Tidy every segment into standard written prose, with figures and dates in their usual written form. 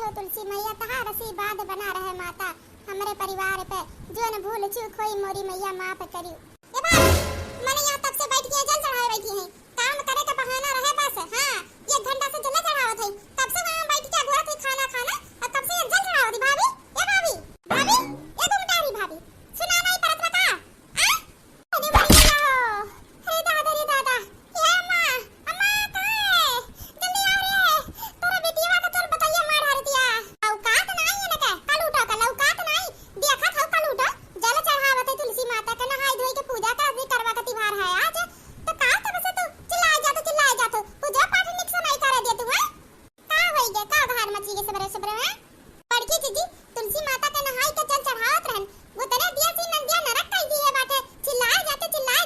हो तुलसी मैया तहार आशीर्वाद बना रहे माता हमारे परिवार पे, जो न भूल चूक होई मोरी मैया माफ करियो। ए भाभी मैंने यहाँ तब से बैठ के जल चढ़ाए बैठी हैं, काम करे का बहाना रहे बस। हां 1 घंटा से जल चढ़ावत है, तब से वहां बैठ के घोड़ा थी खाना खाना और तब से जल चढ़ावत भाभी। ए भाभी भाभी ए गुमटारी भाभी सुना नहीं परत बता आ अरे भैया हो हे दादा रे दादा ये मां अम्मा कहां है, जल्दी आओ रे तोरा बेटीवा का चल बताइए मार हर दिया औकात नहीं है ना कल उठा कल औकात नहीं देखा था कल उठा जल चढ़ावत है तुलसी माता का नहाई धोई के पूजा कर दी करवा का त्योहार है आज तो का तब से तू चिल्लाए जा तो पूजा पाठ निक से नहीं कर दे तू है का होई गे का बाहर मची के सबरे सबरे में बड़की जीजी तुलसी माता का नहाई के जल चढ़ावत रहन वो तने दिया सी नंदिया नरक कई दिए बाटे चिल्लाए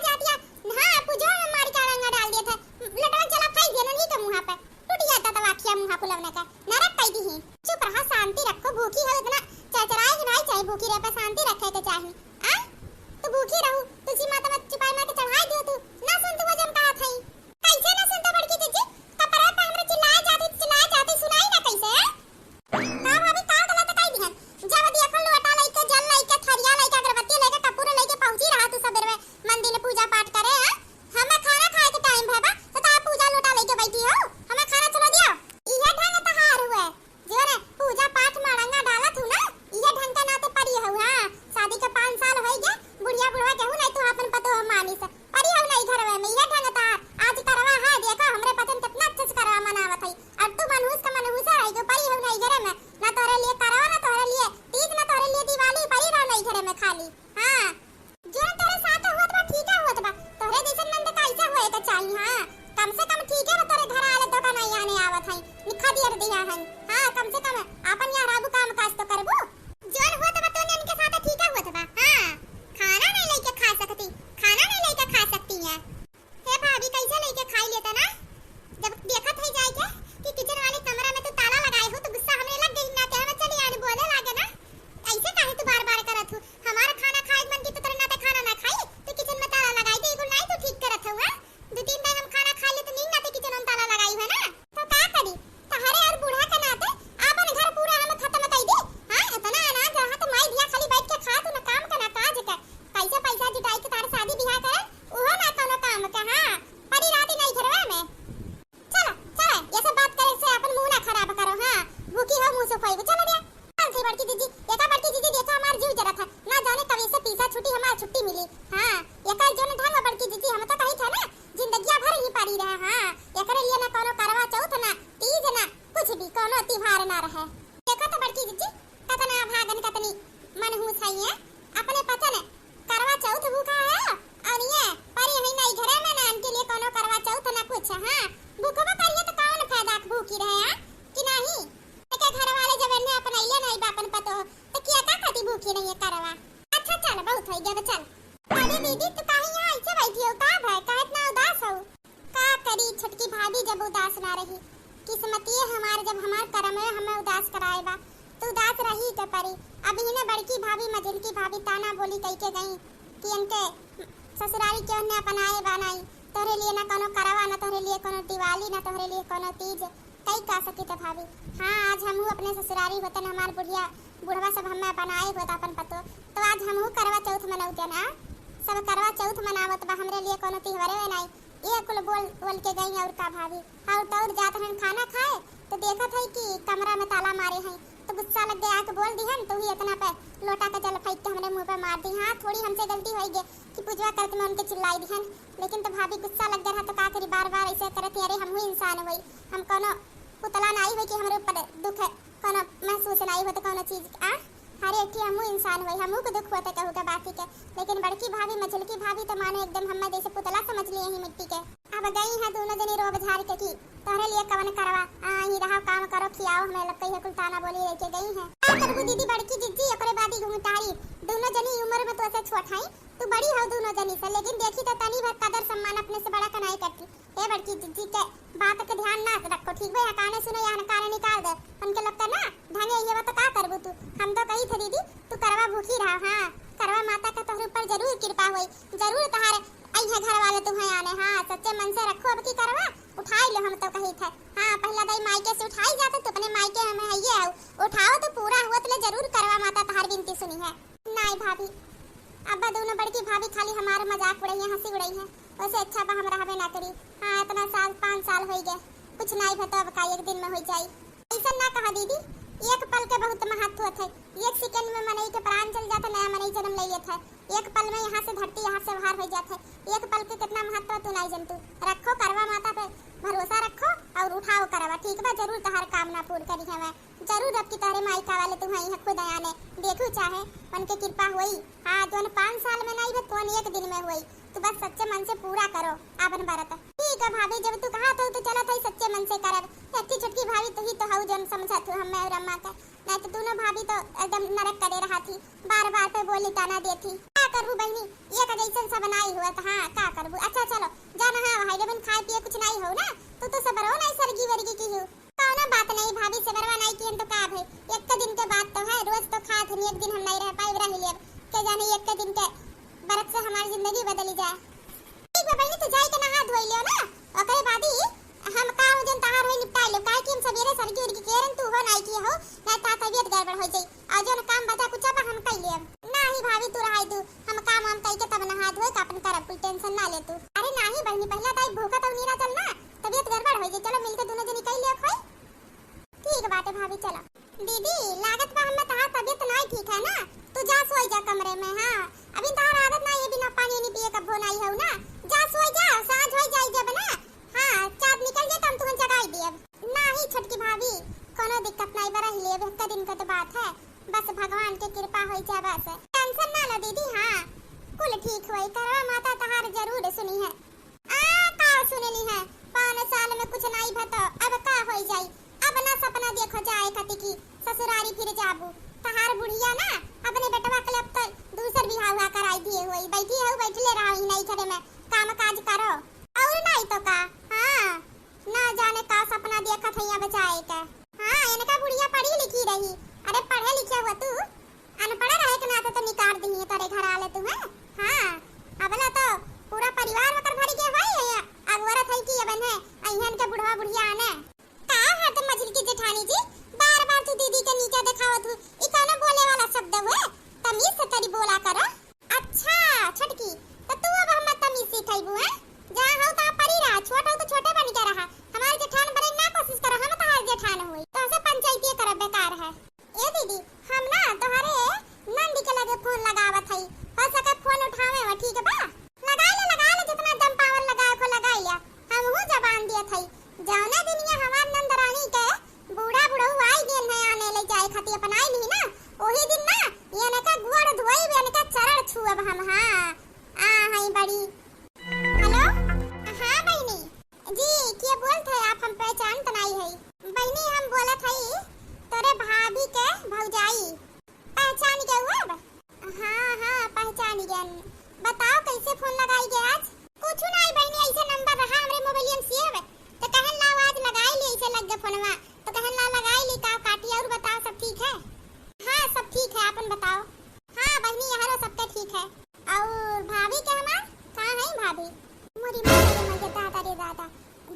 जातिया हां पूजा में मार के रंगा डाल दिए थे लटवा चला खाई देनो नहीं तो मुंह पे टूट जाता तो आखिया मुंह पुलवने का नरक कई दी है। चुप रहा शांति रखो भूखी हो इतना चचराए ही नहीं चाहिए भूखी रह पे शांति रखे के चाहिए आ तो भूखी रहू तुलसी माता में चिपाई में के चढ़ाई दियो तू ना सुन तू वजन का थई कैसे ना सुनता बड़की जीजी कपड़ा पे हमरे चिल्लाए जाती सुनाई ना कैसे का भाभी का गलत कई दिहन जब देखल लोटा लइके जल लइके थरिया लइके अगरबत्ती लइके कपूर लइके पहुंची रहा तू सबेर में मंदिर में पूजा पाठ करे हैं हमें खाना खाए के टाइम भाबा तो ता पूजा लोटा लइके बैठी हो हमें खाना चला दियो इहे ढंग तहार हुए जो रे पूजा पाठ मड़ंगा डालत हूं ना इहे ढंग का नाते पड़ी हो। हां शादी के 5 साल होई गे बुढ़िया बुढ़वा कहू नहीं तो अपन पतो मानी से पड़ी हो नहीं घर में इहे ढंग तार आज करवा है देखो हमरे पतन कितना अच्छे से करवा मनावत है अब तू मनहूस का मनहूस है जो पड़ी हो नहीं घर में ना तोरे लिए करवा ना तोरे लिए तीज ना तोरे लिए दिवाली पड़ी रहो नहीं घर में खाली। हां जो तेरे साथ होत बा ठीक है होत बा तोरे जैसन नंद कैसे होए के चाहिए। हां कम से कम ठीक है ना तोरे घर आले तो का नहीं आने आवत है निखा दिया है। हां कम से कम अपन यहाँ राबू काम काज तो करबो जोन होत बा तो इनके साथ ठीक है होत बा। हां खाना नहीं लेके खा सकती है हे भाभी कैसे लेके खाई लेता ना जब देखत है जाए के कि किचन वाले कमरा में तो ताला लगाए हो तो गुस्सा हमरे लग गई ना ते हमें चली आने बोले लागे ना ऐसे काहे तू बार-बार करत हो हमारा खाना खाए मन की तो तेरे नाते खाना ना खाई तो किचन में ताला लगाई दे नहीं तो ठीक करत हो। हां 2-3 दिन हम खाना खा ले तो नहीं नाते किचन में ताला लगाई है ना तो का करी तहरे और बूढ़ा का नाते आपन घर पूरा हम खत्म कर दी। हां इतना अनाज रहा तो माई दिया खाली बैठ के खा तू ना काम का ना काज का पैसा जुटाई के तार शादी बियाह कर ओहो ना कोनो काम का। हां परी रात नहीं घरवा में चलो ये सब बात करे से अपन मुंह ना खराब करो। हां भूखी हो मुंह से खोई चलो रे चल थी बड़की जीजी देखा हमार जीव जरा था ना जाने कभी से पीसा छुट्टी हमार छुट्टी मिली। हां एका जोन ढंग बड़की जीजी हम तो कही था ना जिंदगी भर ही पड़ी रहे। हां एकरे लिए ना कोनो करवा चौथ ना तीज ना कुछ भी कोनो त्योहार ना रहे देखो तो बड़की जीजी कतना भागन कतनी मनहूस है ये अपने पता ने करवा चौथ भूखा है और ये परी है नहीं घरे में ना इनके लिए कोनो करवा चौथ ना कुछ। हां भूखबा करिए तो कौन फायदा भूखी रहे हां कि नहीं के घर वाले जब ने अपन आइले नहीं बापन पतो तो किया का खाती भूखी नहीं करवा। अच्छा चल बहुत हो गया चल अरे दीदी तू काहे यहां ऐसे बैठी हो का भाई का इतना उदास हो का करी छोटकी भाभी जब उदास ना रही किस्मती है हमारे जब हमार कर्म में हमें उदास कराएगा तो उदास रही के परी। अब इन्हें बड़की भाभी मझिलकी भाभी ताना बोली कह के गई कि इनके ससुराली क्यों ने अपनाए बनाई तोरे लिए ना कोनो करवा ना तोरे लिए कोनो दिवाली ना तोरे लिए कोनो तीज कई का सकी तो भाभी। हां आज हमहू अपने ससुरारी होतन हमार बुढ़वा सब हमें बनाए होता अपन पतो तो आज हमहू करवा चौथ मनाउते ना सब करवा चौथ मनावत बा हमरे लिए कोनो त्योहार है नहीं ये कुल बोल के गई और का भाभी और तौर जात हन खाना खाए तो देखत है कि कमरा में ताला मारे हैं तो गुस्सा लग गया कि बोल दिहन तो ही इतना पे लोटा का जल फेंक के हमरे मुंह पे मार दी। हां थोड़ी हमसे गलती होई गे कि पूजवा करत में उनके चिल्लाई दिहन लेकिन तो भाभी गुस्सा लग गया तो का करी बार-बार ऐसे करत अरे हमहू इंसान होई हम कोनो पुतला नहीं हो कि हमरे ऊपर दुख है कोनो महसूस नहीं होता कोनो चीज आ हर एक हमहू इंसान होई हमहू को दुख होता कहू के बाती के लेकिन बड़की भाभी मझलकी भाभी तो मानो एकदम हम्मे जैसे पुतला समझ लिए ही मिट्टी के। अब गई है दोनों जनी रोब झाड़ के की तोहरे लिए कवन करवा ही रहा काम करो खियाओ हमें लगता है कुल ताना बोली लेके गई है का करबू दीदी बड़की जीजी ओकरे बादी घुमटाई दोनों जनी उम्र में तो ऐसे छोटाई तू बड़ी हो दोनों जनी से लेकिन देखी तो तनी भर कदर सम्मान अपने से बड़ा कनाई करती ए बड़की जीजी के बात का ध्यान ना रखो ठीक है काने सुनो या काने निकाल दे उनके लगता ना ढंगे ये तो का करबू तू हम तो कही थे दीदी तू करवा भूखी रहा। हां करवा माता का तोहरे ऊपर जरूर कृपा होई जरूर तहारे आई है घर वाले तुम्हें आने। हां सच्चे मन से रखो अब की करवा उठाई लो हम तो कही थे। हां पहला दई मायके से उठाई जाते तो अपने मायके हमें है ये उठाओ तो पूरा हुआ तो जरूर करवा माता तहार विनती सुनी है। नहीं भाभी, अब्बा दोनों बड़की भाभी खाली हमारा मजाक उड़ाई है, हंसी उड़ाई है। वैसे अच्छा बा हम रहबे ना करी। हां इतना साल 5 साल हो गए, कुछ नहीं भतो अब का एक दिन में हो जाई। ऐसा ना कहा दीदी, एक पल के बहुत महत्व है। एक सेकंड में मनई के प्राण चल जाता, नया मनई जन्म ले लेता है। एक पल में यहाँ से धरती यहाँ से बाहर हो जाता है। एक पल के कितना महत्व तू नहीं जानतू। रखो करवा माता पे भरोसा रखो और उठाओ करवा, ठीक बा? जरूर तहार कामना पूर्ण करी है मैं, जरूर। अब की तारे माई का वाले तुम्हारी है खुद आने देखू चाहे उनके कृपा हुई। हां जोन 5 साल में नहीं तो एक दिन में हुई। तू बस सच्चे मन से पूरा करो आपन व्रत। ठीक है भाभी, जब तू कहा तो चला था सच्चे मन से करब। इतनी छोटकी भाभी तू ही तो हऊ जोन समझत हूं हम और अम्मा का। नहीं तो दोनों भाभी तो एकदम नरक करे रहा थी, बार-बार पे बोली ताना देती। क्या करबू बहनी, एक जैसन सा बनाई हुआ था। हां का करबू, अच्छा चलो जाना। हां भाई लेकिन खाए पिए कुछ नहीं हो ना, तो सब रहो नहीं सरगी वर्गी की हो। कौनो बात नहीं भाभी से बरवा नहीं की तो का भाई, एक दिन के बात तो है। रोज तो खात नहीं, एक दिन हम नहीं रह पाए रह लिए के जाने एक दिन के बरत से हमारी जिंदगी बदली जाए। ठीक है बहनी, तो जाई के नहा धोई लियो ना, ओकरे बादी हम का हो जन तहार होई निपटा लो। काहे कि हम सवेरे सरगी उरगी केरन तू हो नहीं की हो, ना ता तबीयत गड़बड़ हो जाई। आ जोन काम बचा कुछ अब हम कई लेब। नहीं भाभी तू रहाई दू, हम काम हम कई के तब नहा धोए का अपन करब, कोई टेंशन ना ले तू। अरे नहीं बहनी, पहला ताई भूखा तो नीरा चल ना, तबीयत गड़बड़ हो जाई। चलो मिलके दोनों जनी कई ले खोई। ठीक बात है भाभी, चलो। दीदी लागत बा हमें तहार तबीयत नहीं ठीक है ना, तू जा सोई जा कमरे में। हां अभी तहार आदत नहीं है बिना पानी नहीं पिए कब नहीं हो ना, जा सोई जा, सांझ हो जाई जब ना। हां चाँद निकल जाए तो हम तुहन जगाई देब। नहीं छोटकी भाभी कोनो दिक्कत नहीं, बरा ही लेब, एक दिन का तो बात है। बस भगवान के कृपा होई जाए, बस टेंशन ना लो दीदी। हां कुल ठीक होई, करवा माता तहार जरूर सुनी है। का सुनली है, 5 साल में कुछ नहीं भतो, अब का होई जाई। अब ना सपना देखो जाए कति की ससुरारी फिर जाबू। तहार बुढ़िया ना अपने बेटवा के अब तो दूसर बिहाव हुआ कराई दिए हुई, बैठी है बैठले रहो ही नहीं करे में, काम काज करो और नहीं तो का। हां ना जाने का सपना देखत है बचाए के। हां इनका बुढ़िया पढ़ी लिखी रही। अरे पढ़े लिखे हुआ तू अनपढ़ रहे के नाते तो निकाल दी तेरे घर आले तू है। हां अबला तो पूरा परिवार मकर भरी के भाई है, अगवरत है कि बन है अइहन के बुढ़वा बुढ़िया आने। का है तुम मछली की जेठानी जी, बार-बार तू दीदी के नीचे दिखावत हूं, ई कौन बोले वाला शब्द है? तमीज से तेरी बोला करो। अच्छा छटकी, तो तू अब हम तमीज सिखाइबू है? जहां हो ता परी रहा, छोटा हो तो छोटे बन के रहा। हमारे जेठान बने ना कोशिश करो, हम तहार जेठान होई तो से पंचायती करब बेकार है। ए दीदी हम ना तोहरे नंदी के लगे फोन लगावत हई, हो सके फोन उठावे में, ठीक बा? लगा ले जितना दम पावर लगाए को लगा लिया। हम हूं जबान दियत हई, जौने दुनिया हमार नंदरानी के बूढ़ा बुढ़ऊ आई गेल है आने ले जाए खाती अपन आई नहीं ना, ओही दिन ना ये ने का गुड़ धोई वे ने का चरण छुअब हम। हां आ हई बड़ी। हेलो हां बहनी जी, के बोलत है आप? हम पहचान त नहीं है बहनी, हम बोलत हई तोरे भाभी के भौजाई। पहचान के हुआ? हां पहचान गन। बताओ कैसे फोन लगाई के आज? कुछ नहीं बहनी, ऐसे नंबर रहा हमरे मोबाइल में सेव, तो कहन ला आज लगाई ले, ऐसे लग गए फोनवा तो कहन ला लगाई ली का काटी। और बताओ सब ठीक है? हां सब ठीक है, अपन बताओ। हां बहनी यहां सब ठीक है। और भाभी के हमार कहां है भाभी? मोरी मां के दादा रे दादा,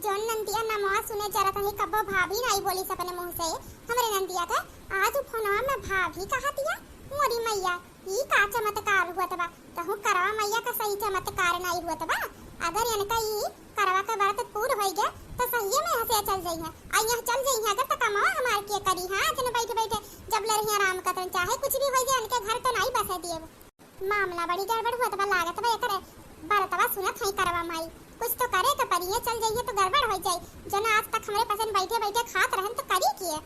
जोन नंदिया नामवा सुने जरा कहीं कबो भाभी नहीं बोली सपने मुंह से हमरे नंदिया का। आज फोनवा में भाभी कहा दिया। मोरी मैया ई का चमत्कार हुआ तबा, कहूं करवा मैया का सही चमत्कार नहीं हुआ तबा। अगर इनका ई करवा का व्रत पूर्ण हो गया तो सही में हंसे चल जाई है, आ यहां चल जाई है अगर तो कमावा हमार के करी। हां जन बैठे बैठे जब लड़ियां आराम करन चाहे कुछ भी हो जाए, इनके घर तो नहीं बसे दिए। मामला बड़ी गड़बड़ हुआ तबा, लागत बा एकरे बरतवा सुनत है करवा माई कुछ तो करे के परिए चल जाइए तो गड़बड़ हो जाए। जन आज तक हमरे पसंद बैठे बैठे खात रहन तो करी किए,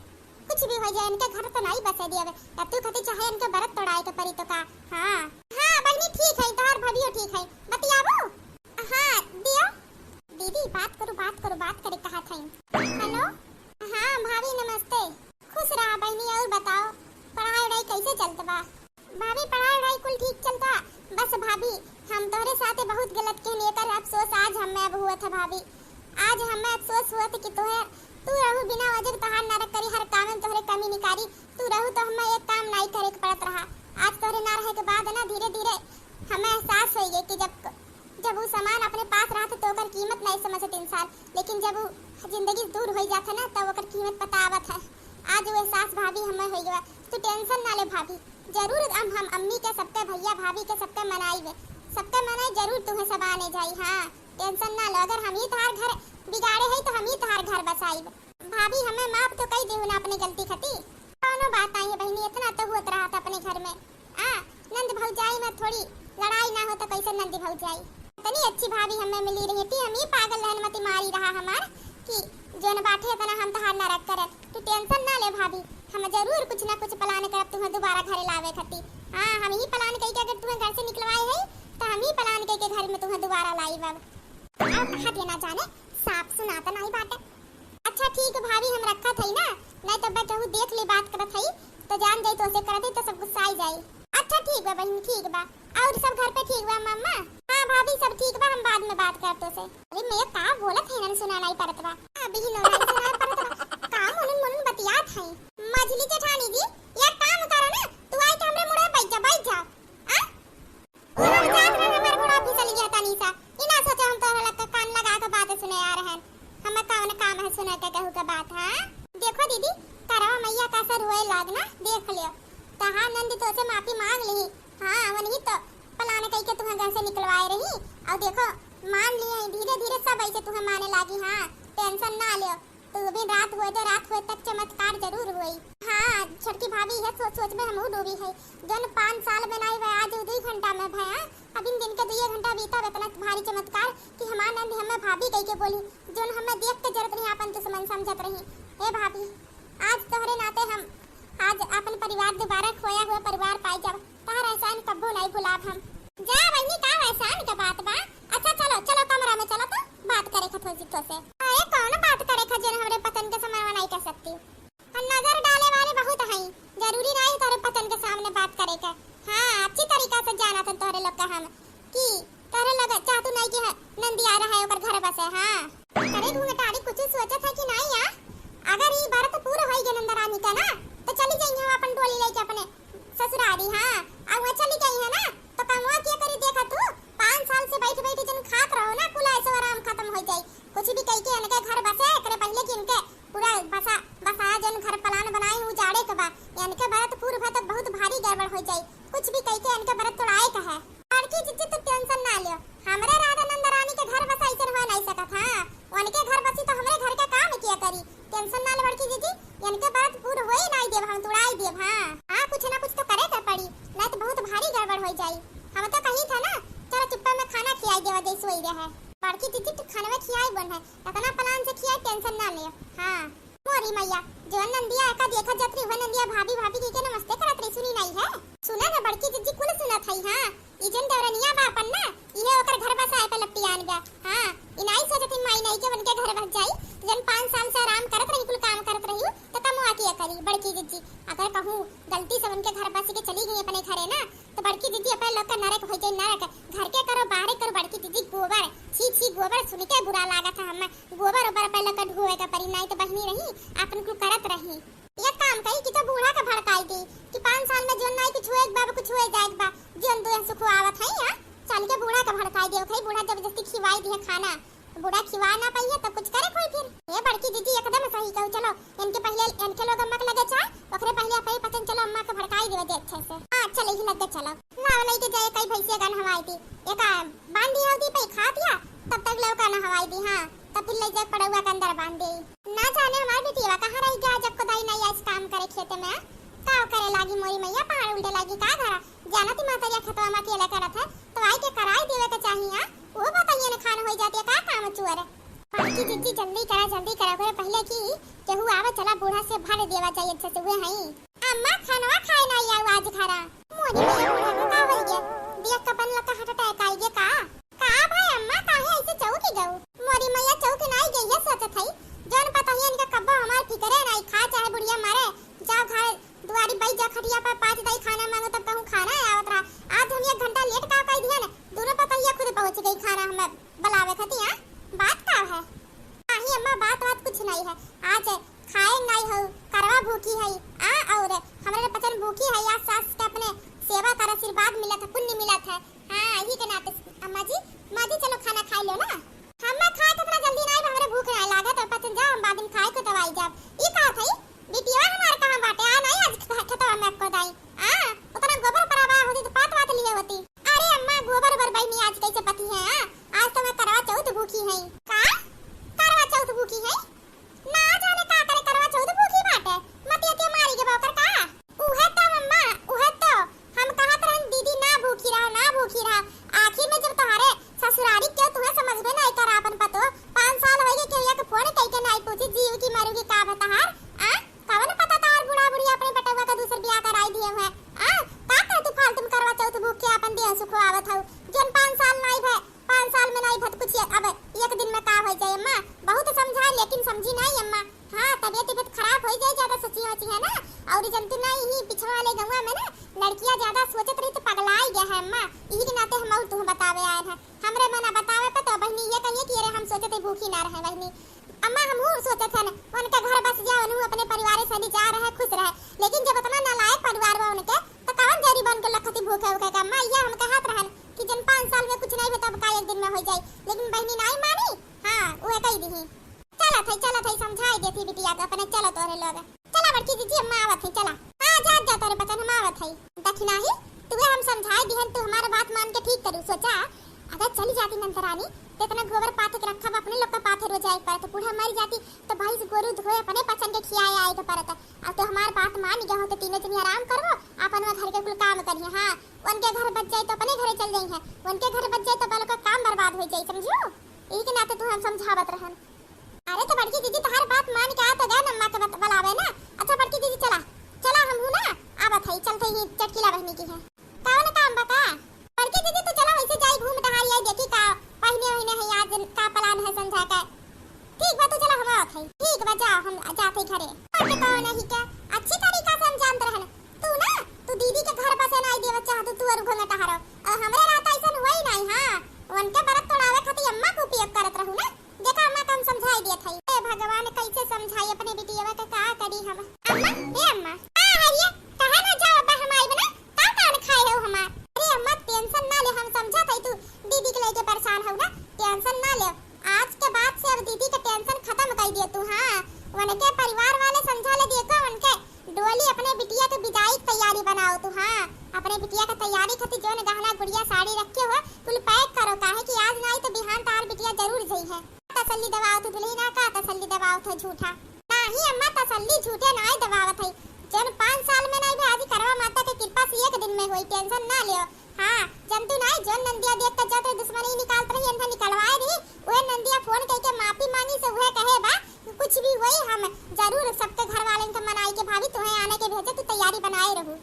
कुछ भी हो जाए इनके घर तो नहीं बसे दिए। तू खती चाहे इनके बरत तोड़ाए के परी तो का। हां बहनी ठीक है, तोहर भभियो ठीक है, बतियाबो। हां दियो दीदी, बात करे कहा था। हेलो हां भाभी नमस्ते, खुश रहा बहनी। और बताओ पढ़ाई वढ़ाई कैसे चलत बा? भाभी पढ़ाई वढ़ाई कुल ठीक चलता, बस भाभी हम तोहरे साथे बहुत गलत के लेकर अफसोस आज हमें अब हुआ था भाभी। आज हमें अफसोस हुआ था कि तू रहू बिना वजह तोहार नरक करी, हर काम में तोहरे कमी निकारी। तू रहू तो हमें एक काम नहीं करे के पड़त रहा। आज तोहरे ना रहे के बाद ना धीरे धीरे हमें एहसास हो गया कि जब वो सामान अपने पास रहा तो ओकर कीमत नहीं समझत इंसान, लेकिन जब वो जिंदगी दूर हो जाता ना तब ओकर कीमत पता आवत है। आज वो एहसास भाभी हमें हो गया। तू टेंशन ना ले भाभी, जरूर हम अम्मी के सबके भैया भाभी के सबके मनाई जरूर तुम्हें सब आने जाई। हाँ टेंशन ना लो, अगर हम ही तार घर बिगाड़े है तो हम ही तार घर बसाई। भाभी हमें माफ तो कई देहु ना अपनी गलती खती। कौनो बात नहीं है बहनी, इतना तो होत रहा था अपने घर में। नंद भौजाई में थोड़ी लड़ाई ना हो तो कैसे नंद भौजाई। इतनी अच्छी भाभी हमें मिली रही थी, हम ही पागल रहन मती मारी रहा हमार कि जोन बाटे तना हम तहार ना रख कर। तू टेंशन ना ले भाभी, हम जरूर कुछ ना कुछ प्लान करब तुम्हें दोबारा घरे लावे खती। हां हम ही प्लान कई के अगर तुम्हें घर से निकलवाए है तो हम ही प्लान कई के घर में तुम्हें दोबारा लाई अब हटे ना जाने साफ सुनाता नहीं बाटे। अच्छा ठीक है भाभी, हम रखा थई ना, नहीं तो मैं कहूं देख ले बात करत हई तो जान जाई तो से करत हई तो सब गुस्सा आई जाई। अच्छा ठीक बा बहन, ठीक बा। और सब घर पे ठीक बा मम्मा? हां भाभी सब ठीक बा, हम बाद में बात करतो से। अरे मैं का बोलत है ना सुना नहीं परत बा, अभी ही नहीं सुना परत बा। काम मुन बतियात हई। मझली जेठानी जी एक काम करो ना, तू आई के हमरे मुड़े बैठ जा आ और जात में हमर घोड़ा फिसल गया तनी सा। इना सोचा हम तो लग कान लगा के बात सुने आ रहे हैं। हमें कौन काम है सुना के कहू के बात। हां देखो दीदी करवा मैया का सर होए लागना देख लियो। कहा नंद तो से माफी मांग ली। हां वही तो प्लान कई के तुम्हें घर से निकलवाए रही और देखो मान लिए धीरे धीरे सब ऐसे तुम्हें माने लागी। हां टेंशन ना लियो, तो भी रात हुए तक चमत्कार जरूर हुई। हां छोटकी भाभी है सोच में हमहू डूबी है। जन 5 साल में नहीं हुआ आज 2 घंटा में भया। अब इन दिन के 2 घंटा बीता इतना भारी चमत्कार कि हमार नंद हमें भाभी कह के बोली जोन हमें देख के जरूरत नहीं अपन दुश्मन समझत रही। ए भाभी आज तोहरे नाते हम आज अपन परिवार दोबारा खोया हुआ परिवार पाई जब तार एहसान कब्बो नहीं भुलाब हम। जा बहनी का एहसान का बात बा। अच्छा चलो कमरा में चलो तो बात करे खथो जितो से। अरे कौन बात करे ख जन हमरे पतन के समय नहीं कर सकती। नजर डाले वाले बहुत हैं, जरूरी नहीं तारे पतन के सामने बात करे के। हां अच्छी तरीका से जाना था तोरे लोग का हम कि तारे लगा चाहतू नहीं कि नंदी आ रहा है ओकर घर बसे। हां अरे घूंघटाड़ी कुछ सोचत है कि नहीं या अगर ई बार तो पूरा होई गए नंदरानी का ना तो चली जाई हम अपन डोली लेके अपने ससुरारी। हां अब वो चली गई है ना तो कमवा के करी देखा तू 5 साल से बैठ जन खात रहो ना कुल ऐसे आराम खत्म हो जाई। कुछ भी कह के इनके घर बसे करे पहले कि इनके पूरा बसा जन घर प्लान बनाए हूं जाड़े के बा इनके बात पूर्व तक बहुत भारी गड़बड़ हो जाई। कुछ भी कह के इनके बात तोड़ाए का है और की जित तो टेंशन ना लियो। हमरे राधा नंदरानी के घर बसा ऐसे हो नहीं सकत। हां उनके घर बसी तो हमरे घर का काम किया करी। टेंशन ना ले बड़की दीदी, इनके बात पूरा होई नहीं देव हम तोड़ाई देव। हां कुछ ना कुछ तो करे के पड़ी नहीं तो बहुत भारी गड़बड़ हो जाई। हम तो कही था ना चलो चुप्पा में खाना खिलाई देवा जैसे सोई रहे। बड़की दीदी तो खाना में खिलाई बन है इतना प्लान से खिलाई टेंशन ना ले। हां मोरी मैया जो नंदिया का देखा जतरी हो नंदिया भाभी के नमस्ते करत रही सुनी नहीं है। सुना ना बड़की दीदी कुल सुनत है। हां इजन देवरनिया बापन ना इहे ओकर घर बसा है पे लपटियान बा। हां इनाई सोचत माई नहीं के उनके घर बस जाई जन 5 साल से आराम करत रही कुल काम करत रही तो कमवा के करी। बड़की दीदी अगर कहूं गलती से उनके घर बस के चली गई अपने घरे ना तो बड़की दीदी अपने लोग का नरक हो जाए नरक घर के करो बाहर करो। बड़की दीदी गोबर छी गोबर सुन के बुरा लागा था हमें गोबर ऊपर पहले का ढोए का परी नहीं तो बहनी रही अपन को करत रही। ये काम कही कि तो बूढ़ा का भड़काई दी कि 5 साल में जो नहीं कुछ हुए बाबा कुछ हुए जाए बा जन दो सुख आवत है। या चल के बूढ़ा का भड़काई दे खई बूढ़ा जबरदस्ती खिवाई दिया खाना बूढ़ा खिवा ना पाइए तो कुछ करे कोई फिर। ये बड़की दीदी एकदम सही कहू। चलो इनके पहले इनके लोग अम्मा के लगे चा ओकरे पहले अपने पतन चलो अम्मा के भड़काई देवे दे अच्छे से। हां चले ही लगे चलो ना नहीं के जाए कई भैंसिया गन हवाई दी एक बांध दी होती पे खा दिया तब तक लौका ना हवाई दी। हां तब फिर ले जा पड़ुआ के अंदर बांध दी। ना जाने हमारी बेटीवा कहां रही गया जब को दाई नहीं आज काम करे खेत में का करे लागी मोरी मैया पहाड़ उल्टे लागी का घरा जानती माता या खेतवा में अकेला करत है तो आई के कराई देवे के चाहिए। वो बताइए ना खाना हो जाती है का काम चुअर। बड़की दीदी जल्दी करा करे पहले की केहू आवे चला बूढ़ा से भर देवा चाहिए अच्छे से। वे हई अम्मा खानवा खाए ना आऊ आज घरा मोरी मैया बूढ़ा का हो गया देख कपन लका हट अटैक आई गे का भाई अम्मा काहे ऐसे चौकी गऊ। मोरी मैया चौकी नहीं गई है सोचत हई जौन पता है इनका कब्बो हमार फिकरे नहीं खा चाहे बुढ़िया मरे जाओ घर दुआरी बाई जा खटिया पर 5 दाई खाना मांगो तब कहूं खाना आवत रहा। आज हम 1 घंटा लेट का कह दिया ना दोनों पता ही खुद पहुंच गई खाना हमें बुलावे खती। हां बात का है नहीं अम्मा बात कुछ नहीं है आज खाए नहीं हो करवा भूखी है और हमारे पचन भूखी है आज सास के अपने सेवा कर आशीर्वाद मिला था पुण्य मिला था। हां यही के नाते अम्मा जी माँ जी चलो खाना खा लो ना। हम खाए तो इतना जल्दी नहीं हमारे भूख नहीं लागत पचन जाओ हम बाद में खाए को दवाई जाब ई का थई बिटिया हमार और जनती नहीं ही पिछवा वाले गंवा में ना लड़कियां ज्यादा सोचत रही तो पगलाई गया है अम्मा। यही के नाते हम और तू बतावे आए हैं। हमरे मना बतावे पे तो बहनी ये कहिए कि अरे हम सोचते भूखी ना रहे बहनी। अम्मा हम वो सोचत है उनका घर बस जाओ उन्हें अपने परिवार से जा रहे खुश रहे, लेकिन जब इतना नालायक परिवार बा उनके तो कौन गरीब बन के लखती भूखे उखे का। अम्मा ये हम कहत रहन कि जन 5 साल में कुछ नहीं होता का एक दिन में हो जाए, लेकिन बहनी नहीं मानी। हां वो कह दी चला थे समझाई देती बिटिया को अपने। चलो तोरे लोग चला बड़की दीदी अम्मा आवत है। चला हां जा तोरे बचन हम आवत है। दक्षिणा ही तुवे हम समझाई दिहन तू हमारा बात मान के ठीक करू। सोचा अगर चली जाती नंदरानी तो इतना गोबर पाथे के रखा अपने लोग का पाथे रोजाई पर तो बूढ़ा मर जाती तो भाई से गोरू धोए अपने पसंद के खियाए आए के परत। अब तो हमार बात मान गया हो तो तीनों जनी आराम करबो अपन घर के कुल काम करिए। हां उनके घर बच जाए तो अपने घरे चल जाई है, उनके घर बच जाए तो बालों का काम बर्बाद हो जाए। समझो यही के नाते तू हम समझावत रहन। अरे तो बड़की दीदी तुम्हारी बात मान के आ तो गए अम्मा के बुलावे ना। अच्छा बड़की दीदी चला हम हूं ना आवत है। चलते ही चटकीला बहनी की है कौन काम बका। बड़की दीदी तो चला वैसे जाई घूम टहरी आई देखी का पहिने है आज का प्लान है संध्या का। ठीक बा तो चला हम आवत है। ठीक बा जा हम जाते घरे और कौन नहीं क्या अच्छी तरीका से हम जानत रहन। तू ना तू दीदी के घर पासे ना आई देव चाहत तू और घूमे टहरो और हमरे रात ऐसन होई नहीं। हां उनके बरत तोड़ावे खातिर अम्मा को उपयोग करत रहू ना। देखा अम्मा का हम समझाई दिया था। ए भगवान कैसे समझाई अपने बिटिया का का करी हम। अम्मा हे अम्मा आ हरिया कहां ना जाओ बा हम आई बना का कान खाए हो हमार। अरे अम्मा टेंशन ना ले हम समझा था तू दीदी के लेके परेशान हो ना। टेंशन ना ले आज के बाद से अब दीदी का टेंशन खत्म कर दिया तू। हां उनके परिवार वाले समझा ले देखो उनके डोली अपने बिटिया के विदाई की तैयारी बनाओ तू। हां अपने बिटिया का तैयारी खातिर जोन गहना गुड़िया साड़ी रखे हो कुल पैक करो काहे कि आज नहीं तो बिहान तार बिटिया जरूर जई है। तसल्ली दबाओ तो दुल्हना का तसल्ली दबाओ तो झूठा नहीं अम्मा तसल्ली झूठे नहीं दबावत है। जन 5 साल में नहीं भाजी करवा माता के कृपा से एक दिन में होई टेंशन ना लियो। हां जंतु नहीं जोन नंदिया देख के जाते दुश्मनी निकालत रही अंधा निकलवाए रही ओए नंदिया फोन करके माफी मांगी से वह कहे बा कुछ भी होई हम जरूर सबके घर वाले के मनाई के भाभी तुम्हें आने के भेजे तू तैयारी बनाए रहू।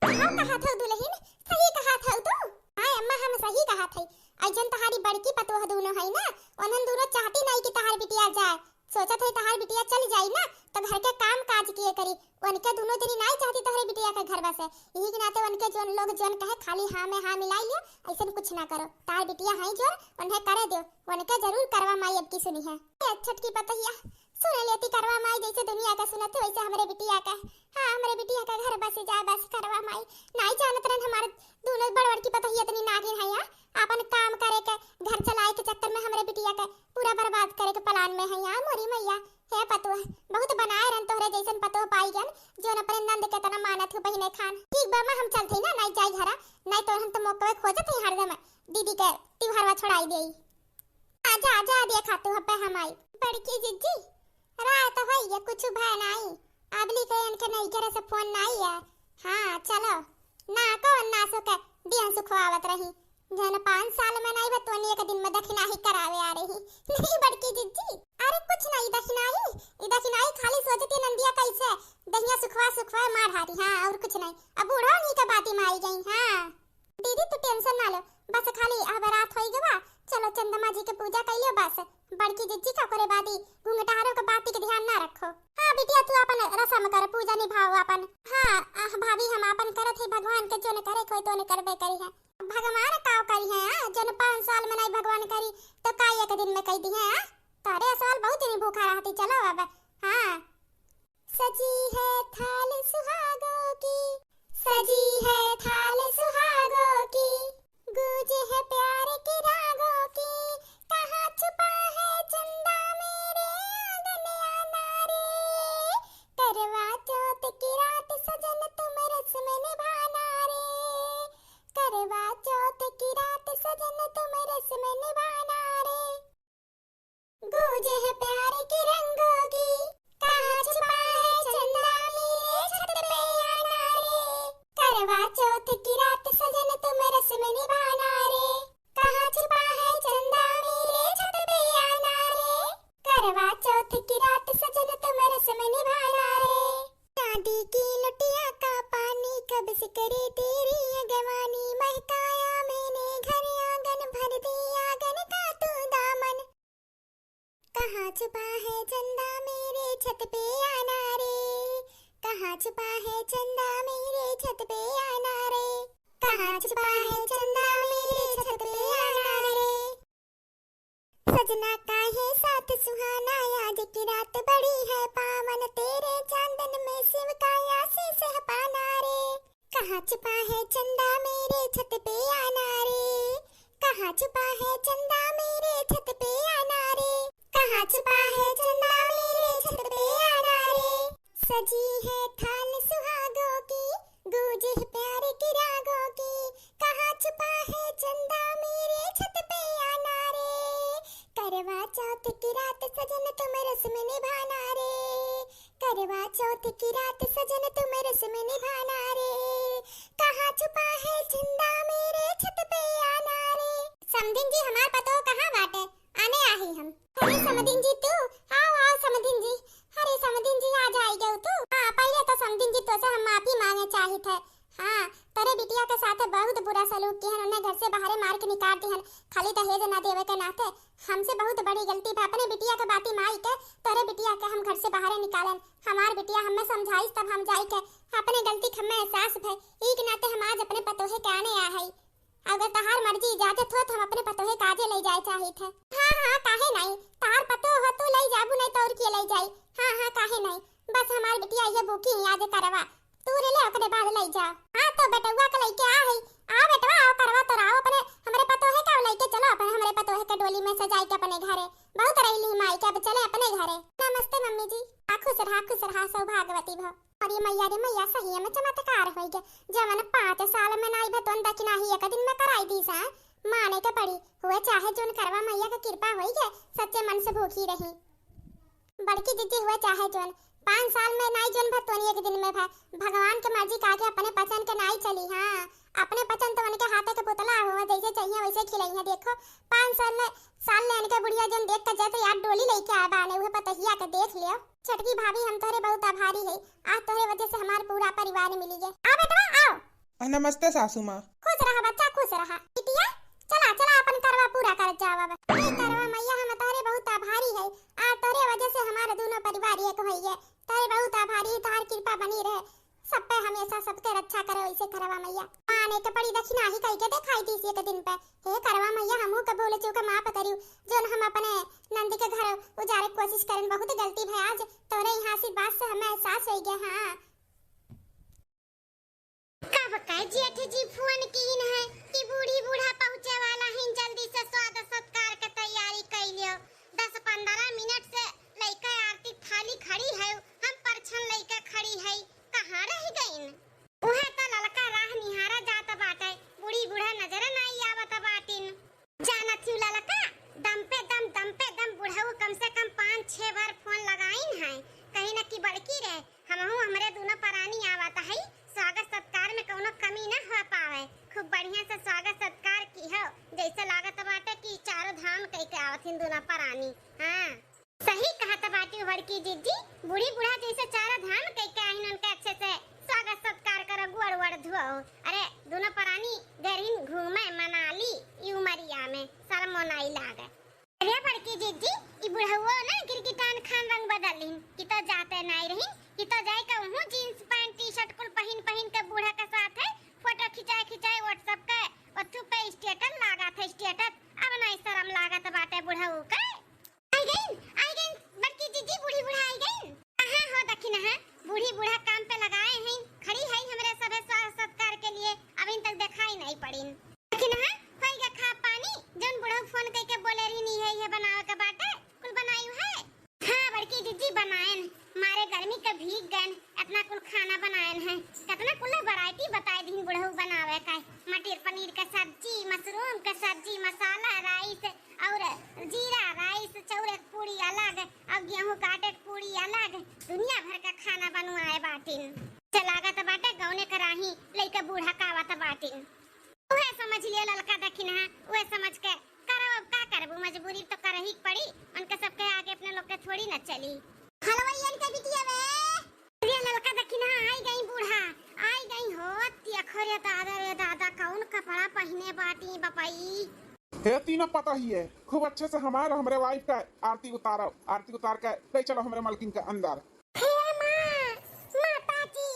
हां कहा था दुल्हन सही कहा था तू। हां अम्मा हम सही कहा था। अजन तहारी बड़की पतोह दोनों है ना उन्हन दोनों चाहती नहीं कि तहार बिटिया जाए। सोचा था तहार बिटिया चल जाई ना तो घर के काम काज किए करी। उनके दोनों जनी नहीं चाहती तहारी बिटिया का घर बसे यही के नाते उनके जोन लोग जोन कहे खाली हां में हां मिलाई लियो ऐसा कुछ ना करो। तहार बिटिया है जो उन्हें करे दो उनके जरूर करवा माई अब की सुनी है। छटकी पतहिया सुन लेती करवा माई जैसे दुनिया का सुनते वैसे हमरे बिटिया का। हां हमरे बिटिया का घर बस जाए बस करवा माई नहीं जानत रहन हमारे दोनों बड़ की पतहिया इतनी नागिन है। यार अपन काम करे के घर चलाए के चक्कर में हमरे बिटिया के पूरा बर्बाद करे के प्लान में है। यार मोरी मैया हे पतोह बहुत बनाए रन तोहरे जैसन पतोह पाई गन जोन अपने नंद के तना मानत हो बहिने खान। ठीक बा हम चलते ना नहीं जाई घरा नहीं तो हम तो मौका खोजत ही हरदम दीदी के त्योहारवा छोड़ाई देई। आजा देखा तू हपे हम आई बड़की जीजी रात होई ये कुछ भय नहीं अबली के इनके नहीं करे से फोन नहीं है। हां चलो ना कौन ना सो के दिया सुखवावत रही जन 5 साल में नहीं बतवनी एक दिन में दक्षिणा ही करावे आ रही नहीं बड़की जीजी। अरे कुछ नहीं दक्षिणा ही खाली सोचती नंदिया कैसे दहिया सुखवा मार हारी। हां और कुछ नहीं अब बूढ़ा नहीं का बाती मारी गई। हां दीदी तू टेंशन ना लो बस खाली अब रात होई गवा चलो चंदमा जी के पूजा कइयो बस। बड़की जीजी का करे बादी घुंघटारों के बाती के ध्यान ना रखो। हां बिटिया तू अपन रसम कर पूजा निभाओ अपन। हां भाभी हम अपन करत है भगवान के जोन करे कोई तो ने करबे करी है। भगवान काव करी है जोन 5 साल में नहीं भगवान करी तो का एक दिन में कह दी है। तारे साल बहुत दिन भूखा रहती चलो अब। हां सजी है थाल सुहागों की सजी है थाल सुहागों की गूंजे है प्यार के रागों की कहां छुपा है चंदा मेरे आंगन आना रे करवा चौथ की रात सजन तुम रस में निभाना रे करवा चौथ की रात सजन तुम रस में निभाना रे गूंजे है प्यार के रंगों की कहां छुपा है चंदा मेरे छत पे आना रे करवा चौथ की रात सजन तुम रस में निभाना रे कहां छुपा है चंदा मेरे छत पे आना रे करवा चौथ की रात सजन तुम रस में निभाना रे शादी की लुटिया का पानी कब से करे तेरी अगवानी महकाया मैंने घर आंगन भर दिया आंगन का तू दामन कहां छुपा है चंदा मेरे छत पे आना रे छुपा है चंदा मेरे छत पे आना रे, कहाँ छुपा है चंदा मेरे छत पे आना रे। सजना का है साथ सुहाना, आज की रात बड़ी है पावन, तेरे चांदन में शिव का आशीष है पाना रे। कहाँ छुपा है चंदा मेरे छत पे आना रे, कहाँ छुपा है चंदा मेरे छत पे आना रे, कहाँ छुपा है चंदा मेरे छत पे आना रे। सजी है थाल सुहागों की, गूंजे है प्यार की रागों की, कहाँ छुपा है चंदा मेरे छत पे आना रे। करवा चौथ की रात सजन तुम रस्म निभाना रे, करवा चौथ की रात सजन तुम रस्म निभाना रे। कहाँ छुपा है चंदा मेरे छत पे आना रे। समधिन जी हमार पतो कहाँ बाटे, आने आही हम। अरे समधिन जी तू आओ आओ समधिन जी। अरे समधिन जी आ जाई गयो तू। हाँ पहले तो समधिन जी तो से हम माफी मांगे चाहिए थे। हाँ तेरे बिटिया के साथ बहुत बुरा सलूक किया, उन्हें घर से बाहर मार के निकाल दिहन, खाली दहेज न देवे के नाते हमसे बहुत बड़ी गलती है। अपने बिटिया के बाती माई के तेरे बिटिया के हम घर से बाहर निकालन, हमार बिटिया हमें समझाई तब हम जाई के अपने गलती हमें एहसास है, ई के नाते हम आज अपने पतोहे के आने आ है। अगर तहार मर्जी इजाजत हो तो हम अपने पतोहे काजे ले जाए चाहिए थे। हाँ हाँ काहे नहीं, तार पतो हो तो ले जाबू नहीं तो और के ले जाई। हाँ हाँ काहे नहीं, बस हमारी बिटिया ये भूखी आज करवा तू रे ले ओकरे बाद ले जा। हाँ तो बेटुआ के लेके आ है, आ बेटवा आओ करवा तो राओ अपने हमरे पतोहे का लेके चलो, अपन हमरे पतोहे के डोली में सजाई के अपने घरे बहुत रही माई के अब चले अपने घरे। नमस्ते मम्मी जी, खुश रहा सौभाग्यवती भव। और ये मैया रे मैया सही में चमत्कार होई गे, जवन 5 साल में नाई भतवन दक्षिणा ही एक दिन में कराई दी सा माने के पड़ी हुए, चाहे जोन करवा मैया का कृपा होई गे सच्चे मन से भूखी रही। बड़की दीदी हुए चाहे जोन 5 साल में नाई जोन भतवन एक दिन में भगवान के मर्जी का के अपने पसंद के नाई चली। हाँ अपने पसंद तो उनके हाथे के पुतला हुआ जैसे चाहिए वैसे खिलाई है। देखो 5 साल ले इनके बुढ़िया जोन देख के जैसे यार डोली लेके आ बाने उहे पतहिया के देख लियो। छटकी भाभी हम तोरे बहुत आभारी है, आज तोरे वजह से हमार पूरा परिवार मिली गए। आ बेटवा आओ। नमस्ते सासू माँ। खुश रहा बच्चा खुश रहा। बिटिया चला चला अपन करवा पूरा कर जावा। अरे करवा मैया हम तोरे बहुत आभारी है, आज तोरे वजह से हमारे दोनों परिवार एक होई है। तोरे बहुत आभारी है, तोहार कृपा बनी रहे सब पे हमेशा सबके रक्षा करे वैसे करवा मैया। माने के पड़ी दक्षिणा ही कह के दिखाई दी एक दिन पे। हे करवा मैया हमहू के बोले चूक माफ करियो, जोन हम अपने नंदी के घर उजारे कोशिश करन बहुत गलती भई, आज तोरे यहाँ से बात से हमें एहसास हो गया। हाँ का बकाय जेठ जी फोन कीन है कि बूढ़ी बूढ़ा पहुंचे वाला है, जल्दी से स्वागत सत्कार के तैयारी कर लियो। 10-15 मिनट से लइका आरती थाली खड़ी है, हम परछन लइका खड़ी है, कहाँ रह गईन? उहे तो ललका राह निहारा जात बाटे, बूढ़ी बूढ़ा नजर नहीं आवत बाटिन। जानत हूँ ललका दम पे दम बुढ़ऊ कम से कम 5-6 बार फोन लगाइन है, कहीं न की बड़की रे हमहू हमरे दोनों परानी आवत है, स्वागत सत्कार में कोनो कमी न हो पावे। खूब बढ़िया से स्वागत सत्कार की हो, जैसे लागत बाटे कि चारों धाम कह के आवथिन दोनों परानी। हाँ सही कहत बाटी बड़की दीदी, बूढ़ी बूढ़ा जैसे चारों धाम कह के आइन उनके अच्छे से स्वागत सत्कार करो, गुड़ धुओ। अरे दोनों परानी गरीन घूमे मनाली ई उमरिया में शर्मो नहीं लागे। अरे बड़की दीदी ई बुढ़ऊ ना गिरगिटान खान रंग बदलिन कि तो जाते नहीं रही कि तो जाए का हूं जींस पैंट टी-शर्ट कुल पहन के बूढ़ा के साथ है फोटो खिंचाए व्हाट्सएप के ओथु पे स्टेटस लगा था स्टेटस। अब नहीं शर्म लागत बाटे बुढ़ऊ के। आई गई बड़की दीदी बूढ़ी बूढ़ा आई गई। कहां हो दखिन है बूढ़ी बूढ़ा काम पे लगाए हैं, खड़ी है हमरे सबे स्वागत सत्कार के लिए, अभी तक दिखाई नहीं पड़ीन। दखिन है होई गे खा पानी जन बुढ़ऊ फोन कह के बोले रही नहीं है ये बनावे के बाटे कुल बनाई है। हां बड़की दीदी बनाएन, मारे गर्मी के भीग गन इतना कुल खाना बनाएन है, कितना कुल वैरायटी बताए दिन बुढ़ऊ बनावे का, मटर पनीर का सब्जी, मशरूम का सब्जी, मसाला राइस और जीरा राइस, चौरक पूरी अलग और गेहूं काटे पूरी अलग, दुनिया भर का खाना बनवाए बाटिन। चलागत बाटे गौने कराही लइका बूढ़ा कावत बाटिन। उहे समझ लिया ललका दखिन है, उहे समझ के करो, अब का करबू, मजबूरी तो करही पड़ी, उनके सबके आगे अपने लोग के थोड़ी न चली। हलवाईयन के बिटिया वे ये ललका दखिन है आई गई बूढ़ा आई गई हो तिया खरे दादा रे दादा कौन कपड़ा पहने बाटी बपाई। हे तीनों पता ही है, खूब अच्छे से हमरे वाइफ का आरती उतार के ले चलो हमरे मालकिन के अंदर। हे मां माताजी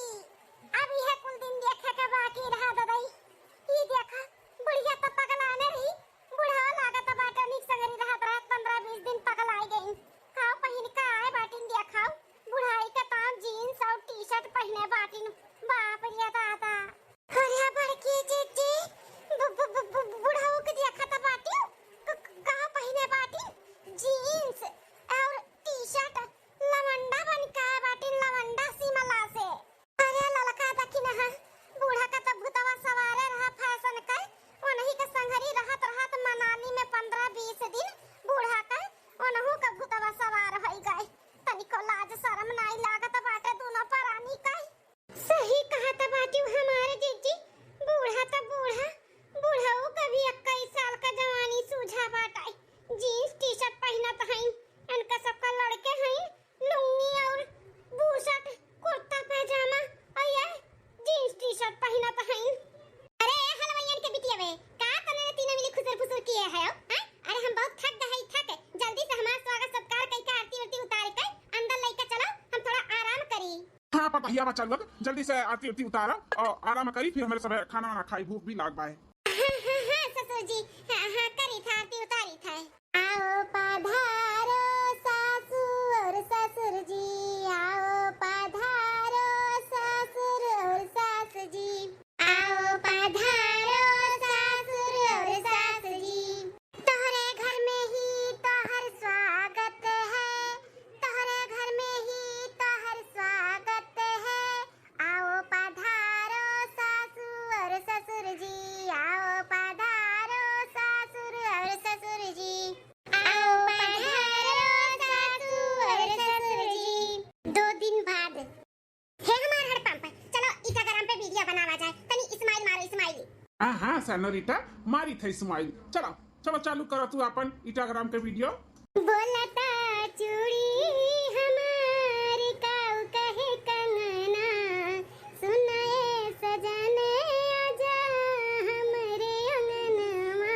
हाँ पता ही बच्चा लोग जल्दी से आरती उरती उतारा और आराम करी, फिर हमारे सब खाना वाना खाई, भूख भी लाग पाए। हाँ ससुर जी, हाँ करी था आरती उतारी था। आओ पधारो सासू और ससुर जी, आओ पधारो ससुर और सास जी, आओ पधारो ससुर और सास जी। तोहरे घर में ही तोहर स्वागत है, तोहरे घर में ही तोहर स्वागत है। आओ पधारो सासू और ससुर जी, आओ पधारो ससुर और ससुर जी, आओ पधारो सासू और ससुर जी। 2 दिन बाद हे हमार हड़पंप, चलो इंस्टाग्राम पे वीडियो बनावा जाए, तनी इस्माइल मारो इस्माइल। हाँ सनोरिटा मारी थी स्माइल। चलो चलो चालू करो तू अपन इंस्टाग्राम के वीडियो। बोलता चूड़ी हमारी काऊ कहे कंगना, सुनाए सजने आजा हमरे अंगनवा।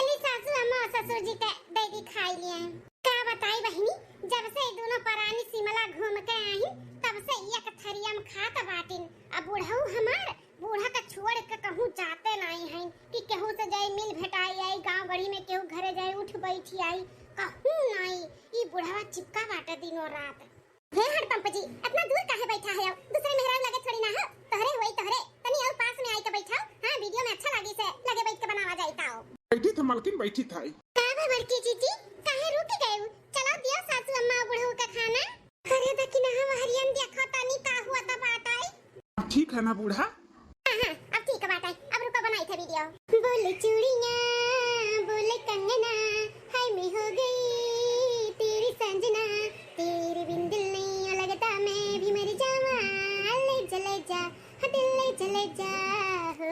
अली सासू अम्मा ससुर जी के दे दिखाई लिए। का बताई बहनी, जब से दोनों परानी सिमला घूम के आई तब से एक थरिया में खात बाटिन। अब बूढ़ऊ हमार बूढ़ा का छोड़ के कहूँ जाते नहीं हैं कि केहू से जाए मिल भेटाई आई, गांव गढ़ी में केहू घरे जाए उठ बैठी आई, कहूँ नहीं। ये बुढ़ावा चिपका बाटे दिनों रात। हे हड़पंप जी, इतना दूर काहे बैठा है? दूसरे मेहरान लगे थोड़ी ना हो, तोहरे होई तोहरे, तनी और पास में आई के बैठाओ। हां वीडियो में अच्छा लगी से लगे बैठ के बनावा जाईताओ। बैठी थी मलकिन, बैठी थी। का भाई बड़की जीजी काहे रुक गए? चलो दियो सासू अम्मा बुढ़ऊ का खाना। अरे दकिना हम हरियन देखो तनी का हुआ त बाटाई। ठीक है ना बूढ़ा? हां अब ठीक है बाटाई, अब रुको बनाई थे वीडियो। बोले चूड़ियां बोले कंगना, हाय मैं हो गई तेरी संजना, तेरे बिन दिल नहीं लगता, मैं भी मर जावा, ले चले जा दिल ले चले जा हो।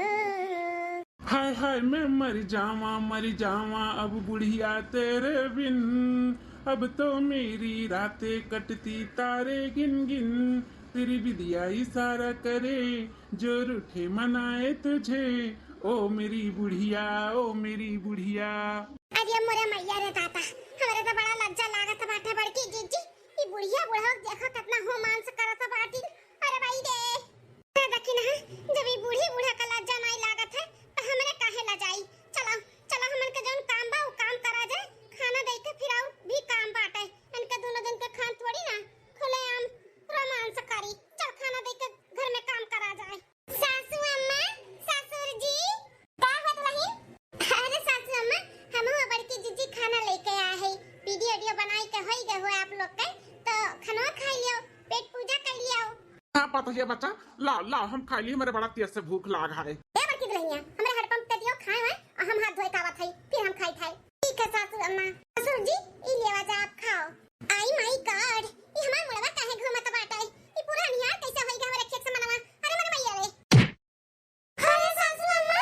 हाय मैं मर जावा अब बुढ़िया तेरे बिन, अब तो मेरी रातें कटती तारे गिन गिन, तेरी विदिया इशारा करे जो रूठे मनाए तुझे, ओ मेरी बुढ़िया ओ मेरी बुढ़िया। अरे मोरे मैया रे दाता, हमरे तो बड़ा लज्जा लागत बाटे बड़की जीजी। ई बुढ़िया बुढ़ऊ देखो कितना रोमांस करत बाटी। अरे भाई रे दकिन है, जब ई बूढ़ी बूढ़ा का लज्जा नहीं लागत है तो हमरे काहे लजाई। चलो चलो हमन के जौन काम बा उ काम करा जाए, खाना दे के फिर आउ भी काम बाटे। इनके दोनों दिन के खान थोड़ी ना खुलेआम रोमांस करी। चल खाना दे के घर में काम करा जाए। सासू अम्मा ससुर जी का होत रही? अरे सासू अम्मा, हम हो बड़की जीजी खाना लेके आए हैं, वीडियो बनाई के होई गए हो आप लोग के, तो खाना खाई लियो, पेट पूजा कर लियो। हाँ पता है बच्चा, लाओ हम खा लिए, मेरे बड़ा तेज से भूख लाग है। ए बड़की दुल्हनिया, हमरे हड़पंप ते दियो खाए हैं और हम हाथ धोए के आवत हई, फिर हम खाई थाई। ठीक है सासू अम्मा। ससुर जी ई लेवा जा आप खाओ। आई माय गॉड, ई हमार मुड़वा काहे घूमत बाटे? ई पूरा निहार कैसे होई गे हमरे खेत से मनवा? अरे मन मैया रे। अरे सासू अम्मा,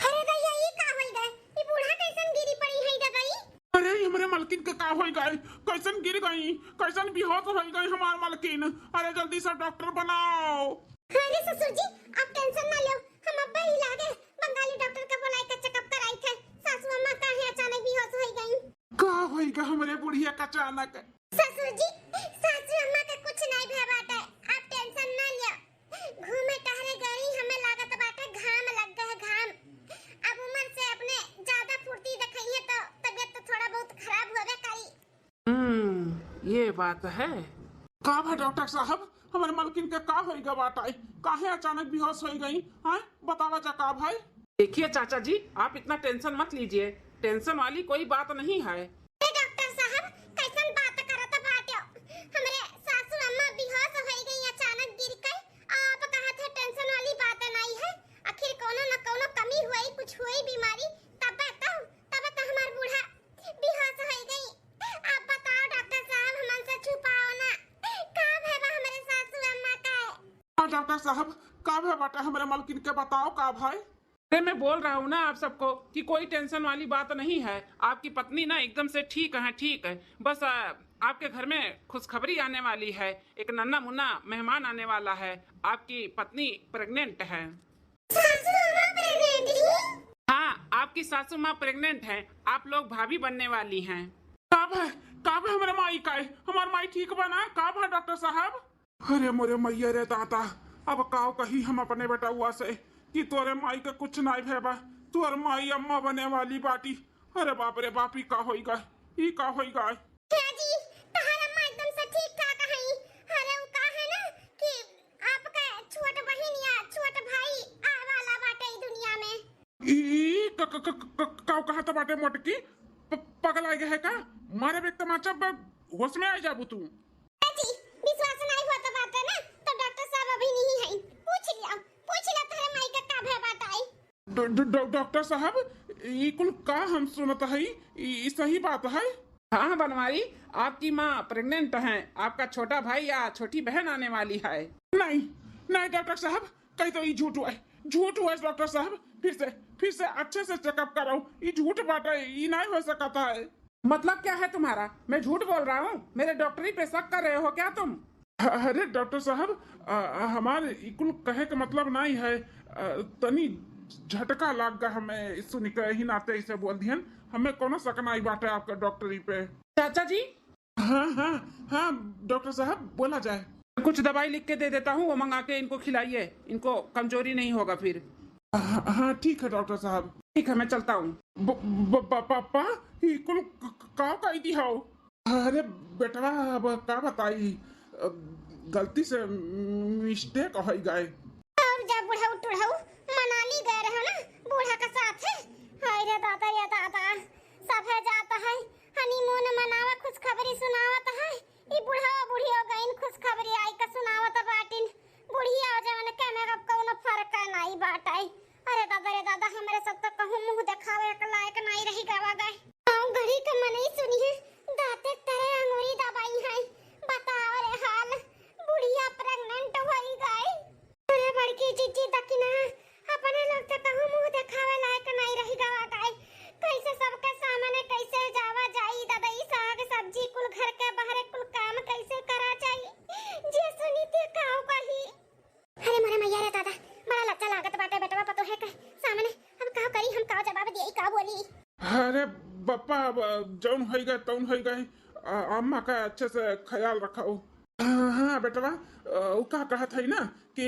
अरे दैया ई का होई गे? ई बूढ़ा कैसन गिरी पड़ी है गे गई? अरे हमरे मलकिन के का होई गई? कैसन गिर गई, कैसन बेहोश हो गई हमार मलकिन। अरे जल्दी से डॉक्टर बनाओ। अरे ससुर जी आप टेंशन ना लो, हम अब्बा ही लागे बंगाली डॉक्टर के बुलाई के चेकअप कराई थे। सासू अम्मा काहे अचानक बेहोश हो गई? का होई गा हमरे बुढ़िया का अचानक? ससुर जी सासू अम्मा के कुछ नहीं भे बाटे, आप टेंशन ना लियो। घूमे टहरे गई, हमें लागत बाटे घाम लग गए घाम। अब उम्र से अपने ज्यादा फुर्ती दिखाई है तो तबीयत तो थोड़ा बहुत खराब होवे करी। ये बात है। का भा डॉक्टर साहब, हमारे मलकिन के का होई गा बाटाई? काहे अचानक बेहोश हो गई? हां बतावा जा का भाई? देखिए चाचा जी, आप इतना टेंशन मत लीजिए, टेंशन वाली कोई बात नहीं है। डॉक्टर साहब कैसन बात करत बाटे? हमरे सासू अम्मा बेहोश हो गई अचानक गिर के, आप कहत है टेंशन वाली बात नहीं है। आखिर कोनो न कोनो कमी हुई, कुछ हुई बीमारी, तब तो हमार बूढ़ा बेहोश हो गई। आप बताओ डॉक्टर साहब, हमन से छुपाओ ना, का भेबा हमरे सासू अम्मा का? डॉक्टर साहब का भा बाटा हमरे मलकिन के बताओ का भाई? अरे मैं बोल रहा हूँ ना आप सबको कि कोई टेंशन वाली बात नहीं है। आपकी पत्नी ना एकदम से ठीक है। बस आपके घर में खुशखबरी आने वाली है, एक नन्ना मुन्ना मेहमान आने वाला है। आपकी पत्नी प्रेग्नेंट है। सासू अम्मा प्रेग्नेंट ही? हाँ, आपकी सासू माँ प्रेग्नेंट है, आप लोग भाभी बनने वाली हैं। का भा हमारे माई का? हमार माई ठीक बना का भा डॉक्टर साहब? अरे मोरे मैया रे दादा, अब काव कही हम अपने बेटा हुआ से कि तोरे माई का कुछ नहीं भेबा, तोर माई अम्मा बने वाली बाटी। अरे बाप रे बाप, ई का होई गए। क्या जी, तहार अम्मा एकदम से ठीक ठाक है। अरे वो का है ना कि आपका छोट बहन या छोट भाई आ वाला बाटे ई दुनिया में। ई काव कहा था बाटे मोटकी, पगल आ गया है का? मारे बेक तमाचा होश में आ जाबू तू। जी विश्वास नहीं हुआ तो बात है ना, तो डॉक्टर साहब अभी नहीं है, पूछ लिया तारे माई का भे बताई। डॉक्टर साहब, ई कुल का हम सुनत है, ई सही बात है? हाँ बनवारी, आपकी माँ प्रेग्नेंट है, आपका छोटा भाई या छोटी बहन आने वाली है। नहीं नहीं डॉक्टर साहब, कहीं तो ये झूठ हुआ है डॉक्टर साहब। फिर से अच्छे से चेकअप कराओ, ये झूठ बात है, ये नहीं हो सकता है। मतलब क्या है तुम्हारा? मैं झूठ बोल रहा हूँ? मेरे डॉक्टरी पे शक कर रहे हो क्या तुम? अरे डॉक्टर साहब, हमारे कुल कहे का मतलब नहीं है, तनी झटका लग गया हमें, सुन के ही नाते इसे बोल दियन, हमें कोनो शक नहीं बाटे आपका डॉक्टरी पे। चाचा जी, हाँ डॉक्टर साहब बोला जाए। कुछ दवाई लिख के दे देता हूँ, वो मंगा के इनको खिलाइए, इनको कमजोरी नहीं होगा फिर। हाँ ठीक है डॉक्टर साहब। ठीक है, मैं चलता हूँ। पापा, ये कुल का कही दी हो? अरे बेटवा, अब का बताई, गलती से मिस्टेक हो गए। और जब बुढ़ाऊ मनाली गए रहे ना बूढ़ा का साथ है, हाय रे दादा या दादा, सब है जाता है हनीमून मनावा, खुश खबरी सुनावत है। ई बुढ़ा बूढ़ी हो गईन, खुश खबरी आई का सुनावत बाटिन, बुढ़िया हो जावन के में अब कोनो फर्क नहीं बाटाई। अरे दादा रे दादा, हमरे सब तो कहूं मुंह दिखावे के लायक नहीं रही गावा गए। गांव घड़ी का मन ही सुनी है, दाते तेरे अंगूरी दबाई है, बताओ रे हाल, बुढ़िया प्रेग्नेंट होई गई। अरे बड़की चीची तकिना, अपने लोग तो कहूं मुंह दिखावे लायक नहीं रही गावा गए। कैसे सबके सामने कैसे जावा जाई दादा, ई साग सब्जी कुल घर के बाहर कुल काम कैसे करा चाहिए, जे सुनी ते काऊ कही। अरे मोरे मैया रे दादा, बड़ा लज्जा लागत बाटे बेटवा पतो है के सामने, अब काऊ करी, हम काऊ जवाब दिए, काऊ बोली। अरे बप्पा, जौन हो गए तौन हो गए, अम्मा का अच्छे से ख्याल रखो। हाँ बेटवा, वो का कहत है ना कि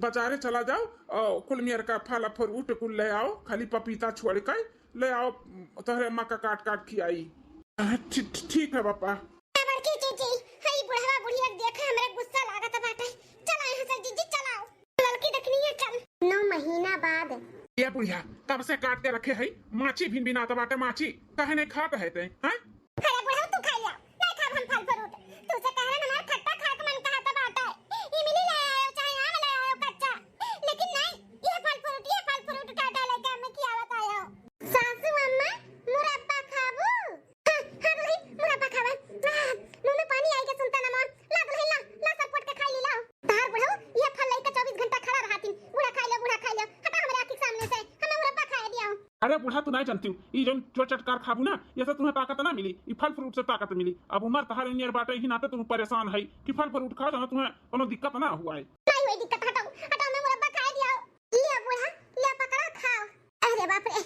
बाजारे चला जाओ, कुल मियर का फल फ्रूट कुल ले आओ, खाली पपीता छोड़ के ले आओ, तोहरे अम्मा का काट काट खियाई। ठीक है पापा। बड़की चीची, हई बुढ़वा बुढ़िया देखे हमरे गुस्सा लागत बाटे, चला यहां से जीजी चलाओ, लड़की देखनी है चल। 9 महीना बाद ये बुढ़िया कब से काट के रखे है, माछी भिन भिनाता बाटे, माछी कहे नहीं खात है ते? हाँ अरे बुढ़ा तू खा लिया, नहीं खाब हम फल फ्रूट, तू से कह रहा हमार खट्टा खा के मन कहता बाटा है, इमली ले आयो चाहे आम ले आयो कच्चा, लेकिन नहीं, ये फल फ्रूट काटा लेके हमें किया बतायो। सासू अम्मा मुरब्बा खाबू? हां दुल्हन मुरब्बा खावा, मुंह में पानी आई के सुनता ना मन, ला दुल्हन ला सब पट के खा ली लाओ। तार बुढ़ा ये फल लेके 24 घंटा खड़ा रहती, बूढ़ा खा लियो, हटा हमारे आंख के सामने से, हमें मुरब्बा खाए दिया। अरे बूढ़ा, तू नहीं जानती हूँ, ये जो चटकार खाबू ना, ये से तुम्हें ताकत ना मिली, ये फल फ्रूट से ताकत मिली। अब उम्र तहारे नियर बाटे ही नाते तुम परेशान है कि फल फ्रूट खाओ जाना, तुम्हें कोनो दिक्कत ना हुआ है। नहीं हुई दिक्कत, हटाओ मैं मुरब्बा खाए दिया। ले बूढ़ा, ले पकड़ा खाओ। अरे बाप रे,